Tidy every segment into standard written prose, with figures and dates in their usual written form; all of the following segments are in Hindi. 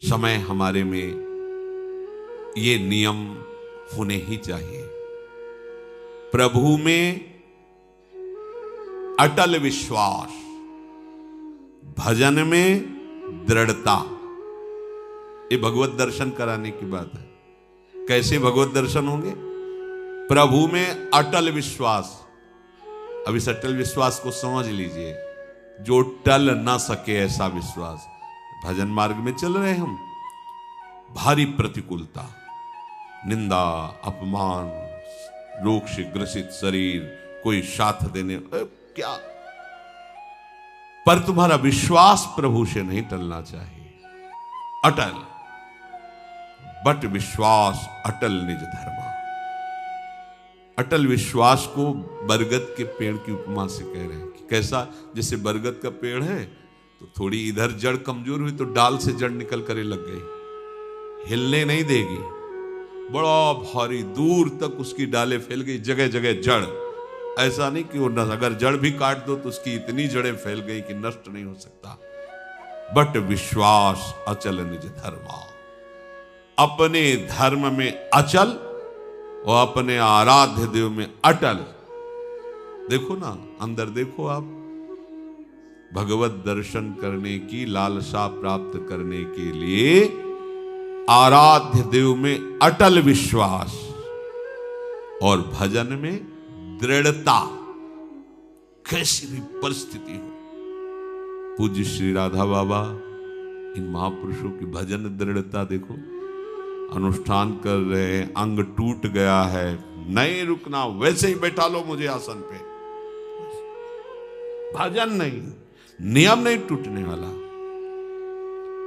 समय हमारे में ये नियम होने ही चाहिए। प्रभु में अटल विश्वास, भजन में दृढ़ता। ये भगवत दर्शन कराने की बात है। कैसे भगवत दर्शन होंगे? प्रभु में अटल विश्वास। अब इस अटल विश्वास को समझ लीजिए, जो टल ना सके ऐसा विश्वास। भजन मार्ग में चल रहे हम, भारी प्रतिकूलता, निंदा, अपमान, रोग से ग्रसित शरीर, कोई साथ देने क्या, पर तुम्हारा विश्वास प्रभु से नहीं टलना चाहिए। अटल, बट विश्वास अटल निज धर्मा। अटल विश्वास को बरगद के पेड़ की उपमा से कह रहे हैं कि कैसा, जैसे बरगद का पेड़ है तो थोड़ी इधर जड़ कमजोर हुई तो डाल से जड़ निकल कर लग गई, हिलने नहीं देगी, बड़ा भारी दूर तक उसकी डालें फैल गई, जगह जगह जड़। ऐसा नहीं कि वो अगर जड़ भी काट दो तो उसकी इतनी जड़ें फैल गई कि नष्ट नहीं हो सकता। बट विश्वास अचल निज धर्मा। अपने धर्म में अचल और अपने आराध्य देव में अटल। देखो ना, अंदर देखो आप, भगवत दर्शन करने की लालसा प्राप्त करने के लिए आराध्य देव में अटल विश्वास और भजन में दृढ़ता। कैसी भी परिस्थिति हो, पूज्य श्री राधा बाबा, इन महापुरुषों की भजन दृढ़ता देखो। अनुष्ठान कर रहे हैं, अंग टूट गया है, नहीं रुकना, वैसे ही बैठा लो मुझे आसन पे। भजन नहीं, नियम नहीं टूटने वाला।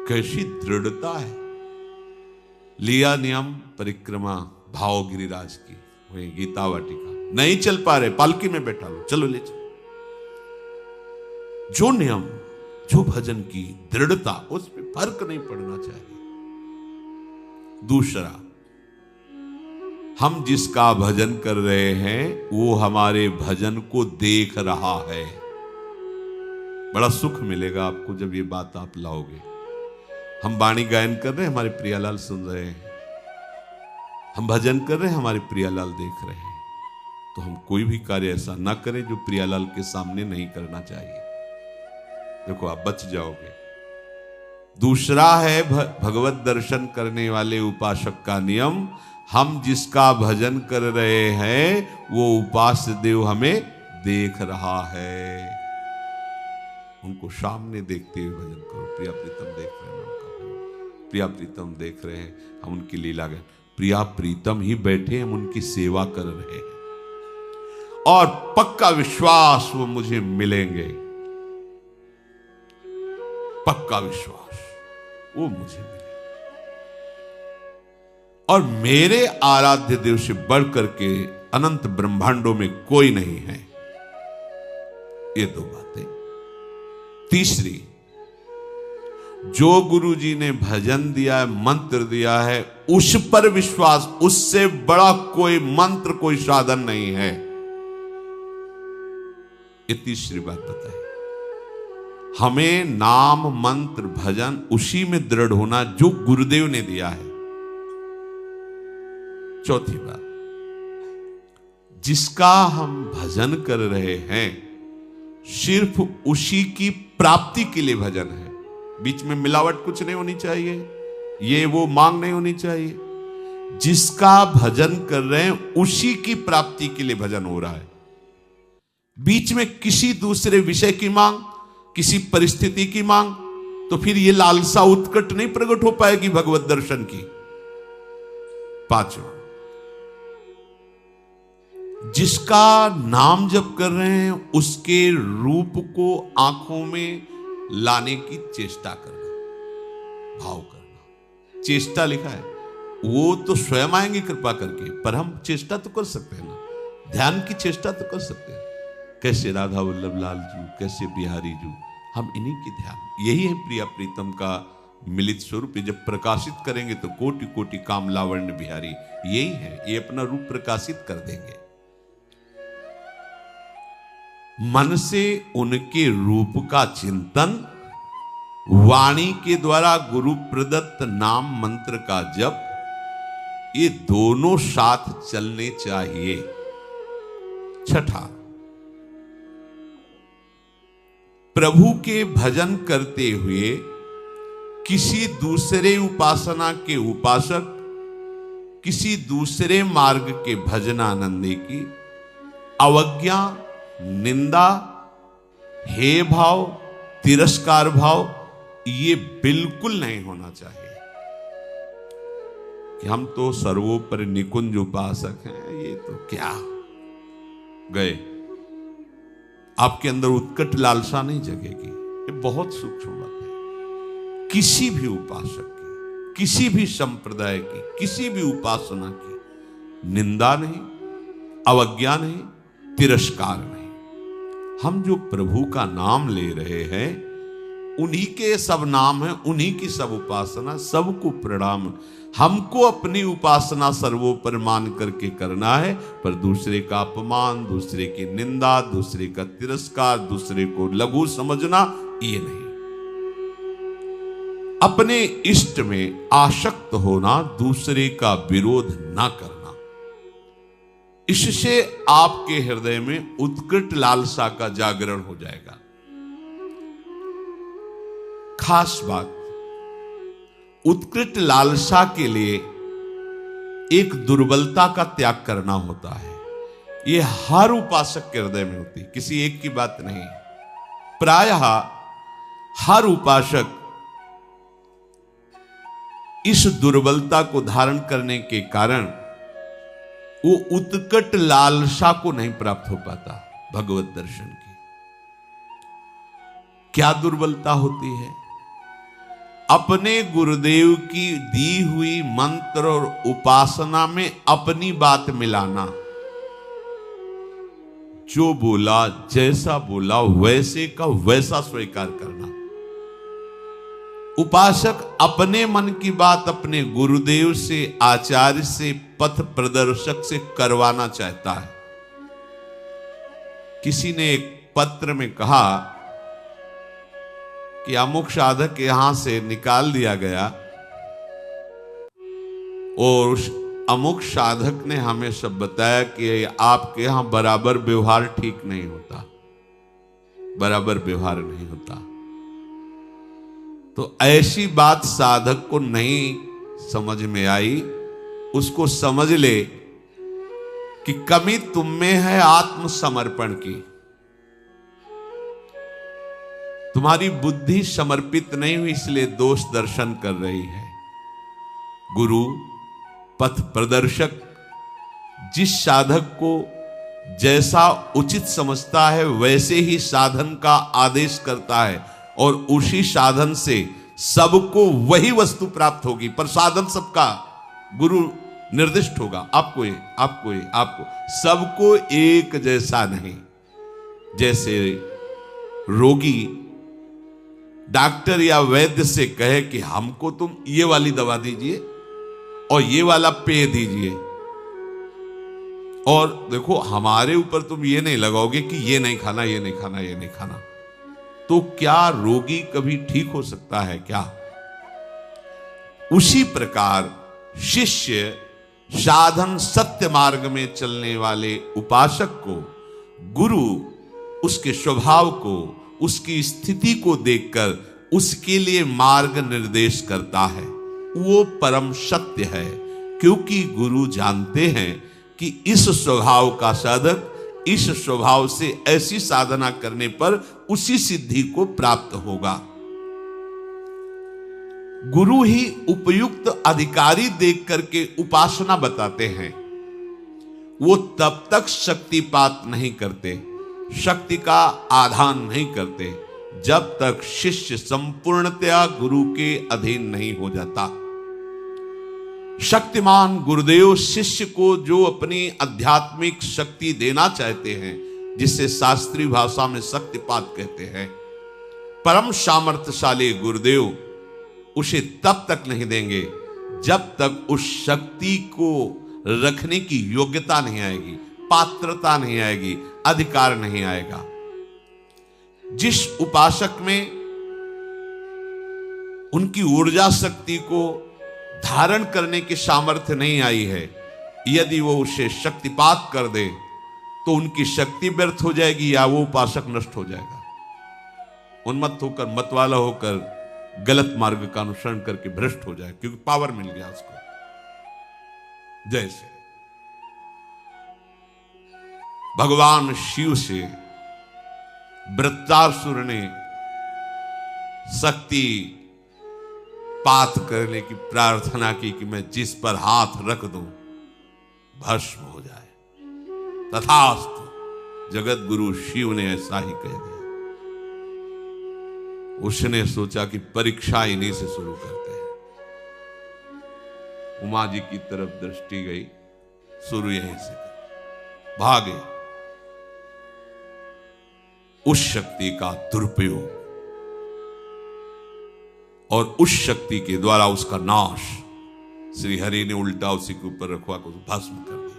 कैसी दृढ़ता है। लिया नियम परिक्रमा भाव गिरिराज की, वही गीता वाटिका, नहीं चल पा रहे, पालकी में बैठा लो, चलो ले चलो। जो नियम, जो भजन की दृढ़ता, उस पर फर्क नहीं पड़ना चाहिए। दूसरा, हम जिसका भजन कर रहे हैं वो हमारे भजन को देख रहा है। बड़ा सुख मिलेगा आपको जब ये बात आप लाओगे। हम वाणी गायन कर रहे हैं, हमारे प्रियालाल सुन रहे हैं, हम भजन कर रहे हैं, हमारे प्रियालाल देख रहे हैं। तो हम कोई भी कार्य ऐसा ना करें जो प्रियालाल के सामने नहीं करना चाहिए। देखो आप बच जाओगे। दूसरा है भगवत दर्शन करने वाले उपासक का नियम, हम जिसका भजन कर रहे हैं वो उपास्य देव हमें देख रहा है। उनको सामने देखते हुए भजन करो। प्रिया प्रीतम देख रहे हैं, उनका प्रिया प्रीतम देख रहे हैं, हम उनकी लीला गाएं। प्रिया प्रीतम ही बैठे, हम उनकी सेवा कर रहे हैं और पक्का विश्वास वो मुझे मिलेंगे। पक्का विश्वास वो मुझे मिले। और मेरे आराध्य देव से बढ़कर के अनंत ब्रह्मांडों में कोई नहीं है। ये दो बातें। तीसरी, जो गुरु जी ने भजन दिया है, मंत्र दिया है, उस पर विश्वास। उससे बड़ा कोई मंत्र, कोई साधन नहीं है। ये तीसरी बात बताई। हमें नाम मंत्र भजन उसी में दृढ़ होना जो गुरुदेव ने दिया है। चौथी बात, जिसका हम भजन कर रहे हैं सिर्फ उसी की प्राप्ति के लिए भजन है। बीच में मिलावट कुछ नहीं होनी चाहिए, ये वो मांग नहीं होनी चाहिए। जिसका भजन कर रहे हैं उसी की प्राप्ति के लिए भजन हो रहा है। बीच में किसी दूसरे विषय की मांग, किसी परिस्थिति की मांग, तो फिर ये लालसा उत्कट नहीं प्रकट हो पाएगी भगवत दर्शन की। पांचवा, जिसका नाम जप कर रहे हैं उसके रूप को आंखों में लाने की चेष्टा करना, भाव करना। चेष्टा लिखा है, वो तो स्वयं आएंगे कृपा करके, पर हम चेष्टा तो कर सकते हैं ना, ध्यान की चेष्टा तो कर सकते हैं। कैसे राधा वल्लभ लाल जी, कैसे बिहारी जी, हम इन्हीं की ध्यान। यही है प्रिया प्रीतम का मिलित स्वरूप। जब प्रकाशित करेंगे तो कोटि कोटि काम लावण्य बिहारी, यही है। ये अपना रूप प्रकाशित कर देंगे। मन से उनके रूप का चिंतन, वाणी के द्वारा गुरु प्रदत्त नाम मंत्र का जप, ये दोनों साथ चलने चाहिए। छठा, प्रभु के भजन करते हुए किसी दूसरे उपासना के उपासक, किसी दूसरे मार्ग के भजनानंदी की अवज्ञा, निंदा, हे भाव, तिरस्कार भाव, ये बिल्कुल नहीं होना चाहिए कि हम तो सर्वोपरि निकुंज उपासक हैं, ये तो क्या गए। आपके अंदर उत्कट लालसा नहीं जगेगी। ये बहुत सूक्ष्म बात है। किसी भी उपासक की, किसी भी संप्रदाय की, किसी भी उपासना की निंदा नहीं, अवज्ञा नहीं, तिरस्कार नहीं। हम जो प्रभु का नाम ले रहे हैं, उन्हीं के सब नाम हैं, उन्हीं की सब उपासना, सबको प्रणाम। हमको अपनी उपासना सर्वोपरि मान करके करना है, पर दूसरे का अपमान, दूसरे की निंदा, दूसरे का तिरस्कार, दूसरे को लघु समझना, ये नहीं। अपने इष्ट में आसक्त होना, दूसरे का विरोध ना करना, इससे आपके हृदय में उत्कृष्ट लालसा का जागरण हो जाएगा। खास बात, उत्कृष्ट लालसा के लिए एक दुर्बलता का त्याग करना होता है। यह हर उपासक के हृदय में होती, किसी एक की बात नहीं। प्रायः हर उपासक इस दुर्बलता को धारण करने के कारण वो उत्कट लालसा को नहीं प्राप्त हो पाता भगवत दर्शन की। क्या दुर्बलता होती है? अपने गुरुदेव की दी हुई मंत्र और उपासना में अपनी बात मिलाना। जो बोला, जैसा बोला, वैसे का वैसा स्वीकार करना। उपासक अपने मन की बात अपने गुरुदेव से, आचार्य से, पथ प्रदर्शक से करवाना चाहता है। किसी ने एक पत्र में कहा कि अमुक साधक यहां से निकाल दिया गया और उस अमुक साधक ने हमें सब बताया कि आपके यहां बराबर व्यवहार ठीक नहीं होता, बराबर व्यवहार नहीं होता। तो ऐसी बात साधक को नहीं समझ में आई, उसको समझ ले कि कमी तुम में है आत्मसमर्पण की। तुम्हारी बुद्धि समर्पित नहीं हुई, इसलिए दोष दर्शन कर रही है। गुरु पथ प्रदर्शक जिस साधक को जैसा उचित समझता है वैसे ही साधन का आदेश करता है और उसी साधन से सबको वही वस्तु प्राप्त होगी, पर साधन सबका गुरु निर्दिष्ट होगा। आपको सबको एक जैसा नहीं। जैसे रोगी डॉक्टर या वैद्य से कहे कि हमको तुम ये वाली दवा दीजिए और ये वाला पेय दीजिए, और देखो हमारे ऊपर तुम ये नहीं लगाओगे कि ये नहीं खाना, ये नहीं खाना, ये नहीं खाना, तो क्या रोगी कभी ठीक हो सकता है क्या? उसी प्रकार शिष्य साधन सत्य मार्ग में चलने वाले उपासक को गुरु उसके स्वभाव को, उसकी स्थिति को देखकर उसके लिए मार्ग निर्देश करता है। वो परम सत्य है, क्योंकि गुरु जानते हैं कि इस स्वभाव का साधक इस स्वभाव से ऐसी साधना करने पर उसी सिद्धि को प्राप्त होगा। गुरु ही उपयुक्त अधिकारी देख करके उपासना बताते हैं। वो तब तक शक्तिपात नहीं करते, शक्ति का आधान नहीं करते, जब तक शिष्य संपूर्णतया गुरु के अधीन नहीं हो जाता। शक्तिमान गुरुदेव शिष्य को जो अपनी आध्यात्मिक शक्ति देना चाहते हैं, जिसे शास्त्रीय भाषा में शक्तिपात कहते हैं, परम सामर्थ्यशाली गुरुदेव उसे तब तक नहीं देंगे जब तक उस शक्ति को रखने की योग्यता नहीं आएगी, पात्रता नहीं आएगी, अधिकार नहीं आएगा। जिस उपासक में उनकी ऊर्जा शक्ति को धारण करने की सामर्थ्य नहीं आई है, यदि वो उसे शक्तिपात कर दे तो उनकी शक्ति व्यर्थ हो जाएगी या वो उपासक नष्ट हो जाएगा। उन्मत्त होकर, मतवाला होकर गलत मार्ग का अनुसरण करके भ्रष्ट हो जाए, क्योंकि पावर मिल गया उसको। जैसे भगवान शिव से वृत्रासुर ने शक्ति पात करने की प्रार्थना की कि मैं जिस पर हाथ रख दूं भस्म हो जाए। तथास्तु, जगत गुरु शिव ने ऐसा ही कह दिया। उसने सोचा कि परीक्षा इन्हीं से शुरू करते हैं। उमा जी की तरफ दृष्टि गई, शुरू यहीं से कर। भागे। उस शक्ति का दुरुपयोग और उस शक्ति के द्वारा उसका नाश श्री हरि ने उल्टा उसी के ऊपर रखवा को भस्म कर दिया।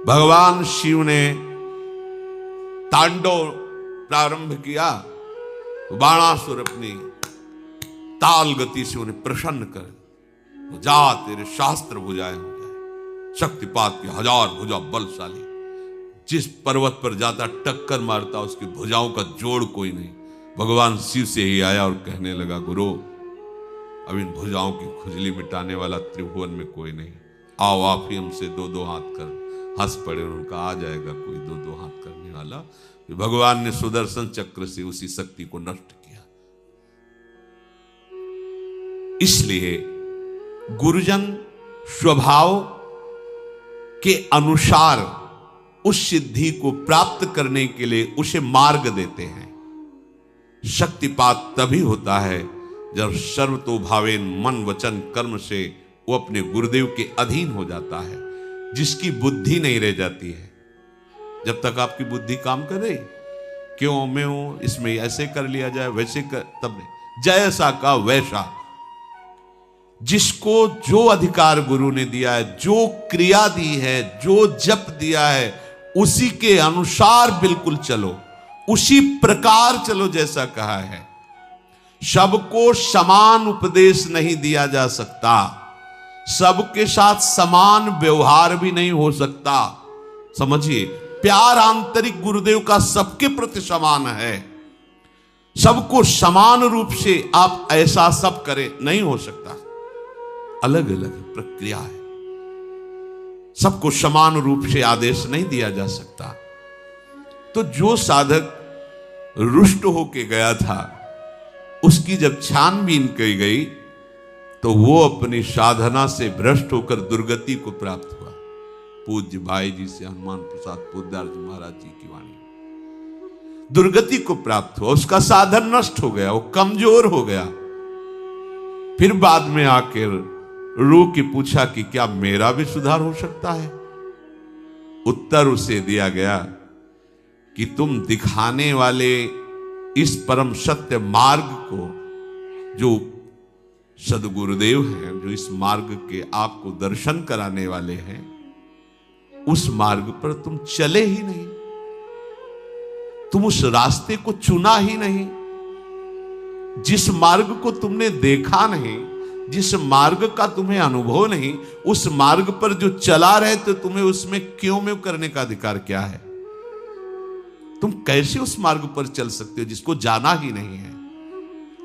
भगवान शिव ने तांडव प्रारंभ किया तो बाणासुर अपनी ताल गति से उन्हें प्रसन्न कर, जा तेरे शास्त्र भुजाएं हो जाए। शक्तिपात की 1000 भुजा बलशाली, जिस पर्वत पर जाता टक्कर मारता उसकी भुजाओं का जोड़ कोई नहीं। भगवान शिव से ही आया और कहने लगा, गुरु अब इन भुजाओं की खुजली मिटाने वाला त्रिभुवन में कोई नहीं, आओ आप ही हमसे 2-2 हाथ कर। हंस पड़े, उनका आ जाएगा कोई 2-2 हाथ करने वाला। भगवान ने सुदर्शन चक्र से उसी शक्ति को नष्ट किया। इसलिए गुरुजन स्वभाव के अनुसार उस सिद्धि को प्राप्त करने के लिए उसे मार्ग देते हैं। शक्तिपात तभी होता है जब सर्वतोभावेन मन वचन कर्म से वो अपने गुरुदेव के अधीन हो जाता है, जिसकी बुद्धि नहीं रह जाती है। जब तक आपकी बुद्धि काम करे, क्यों मैं हूं, इसमें ऐसे कर लिया जाए, वैसे कर, तब नहीं। जैसा का वैसा, जिसको जो अधिकार गुरु ने दिया है, जो क्रिया दी है, जो जप दिया है, उसी के अनुसार बिल्कुल चलो, उसी प्रकार चलो जैसा कहा है। सबको समान उपदेश नहीं दिया जा सकता, सबके साथ समान व्यवहार भी नहीं हो सकता। समझिए, प्यार आंतरिक गुरुदेव का सबके प्रति समान है। सबको समान रूप से आप ऐसा सब करें, नहीं हो सकता। अलग अलग प्रक्रिया है, सबको समान रूप से आदेश नहीं दिया जा सकता। तो जो साधक रुष्ट होके गया था, उसकी जब छानबीन की गई तो वो अपनी साधना से भ्रष्ट होकर दुर्गति को प्राप्त हुआ। पूज्य भाई जी से हनुमान प्रसाद पोद्दार जी महाराज जी की वाणी, दुर्गति को प्राप्त हुआ, उसका साधन नष्ट हो गया, वो कमजोर हो गया। फिर बाद में आकर रो के पूछा कि क्या मेरा भी सुधार हो सकता है? उत्तर उसे दिया गया कि तुम दिखाने वाले इस परम सत्य मार्ग को, जो सदगुरुदेव हैं, जो इस मार्ग के आपको दर्शन कराने वाले हैं, उस मार्ग पर तुम चले ही नहीं, तुम उस रास्ते को चुना ही नहीं। जिस मार्ग को तुमने देखा नहीं, जिस मार्ग का तुम्हें अनुभव नहीं, उस मार्ग पर जो चला रहे तो तुम्हें उसमें क्यों में करने का अधिकार क्या है? तुम कैसे उस मार्ग पर चल सकते हो जिसको जाना ही नहीं है?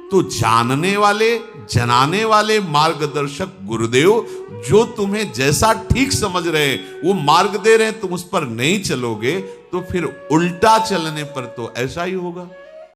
तो जानने वाले, जनाने वाले मार्गदर्शक गुरुदेव जो तुम्हें जैसा ठीक समझ रहे, वो मार्ग दे रहे हैं, तुम उस पर नहीं चलोगे तो फिर उल्टा चलने पर तो ऐसा ही होगा।